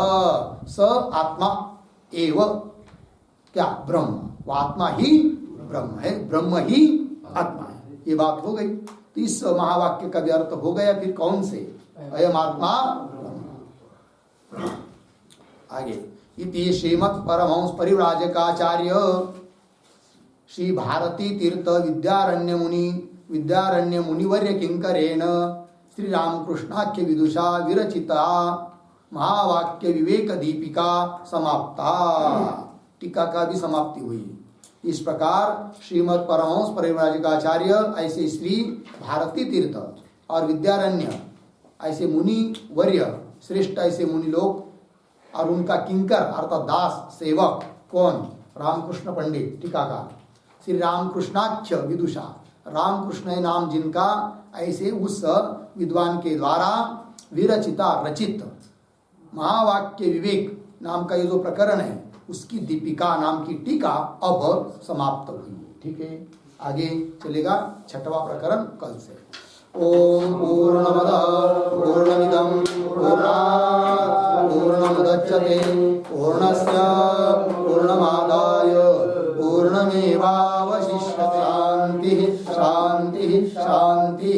स आत्मा एव क्या? ब्रह्म, वो आत्मा ही ब्रह्म है, ब्रह्म ही आत्मा है। ये बात हो गई। तो इस महावाक्य का भी अर्थ हो गया फिर कौन से? अयम आत्मा ब्रह्म। आगे, इति श्रीमत् परमहंस परिव्राजकाचार्य श्री भारती तीर्थ विद्यारण्य मुनिवर्य किंकरेण श्री रामकृष्णाख्य विदुषा विरचिता महावाक्य विवेक दीपिका समाप्ता। टीका का भी समाप्ति हुई। इस प्रकार श्रीमद् परमहंस परिव्राजकाचार्य ऐसे श्री भारती तीर्थ और विद्यारण्य ऐसे मुनि वर्य, श्रेष्ठ ऐसे मुनि लोग और उनका किंकर अर्थात दास सेवक कौन? रामकृष्ण पंडित टीकाकार, श्री रामकृष्णाख्य विदुषा, रामकृष्ण नाम जिनका, ऐसे उस विद्वान के द्वारा विरचिता रचित महावाक्य विवेक नाम का ये जो प्रकरण है उसकी दीपिका नाम की टीका अब समाप्त हुई। ठीक है, आगे चलेगा छठवां प्रकरण कल से। ओम पूर्णमदः पूर्णमिदं पूर्णात् पूर्णमुदच्यते पूर्णस्य पूर्णमादाय पूर्णमेवावशिष्यते। शांति शांति शांति।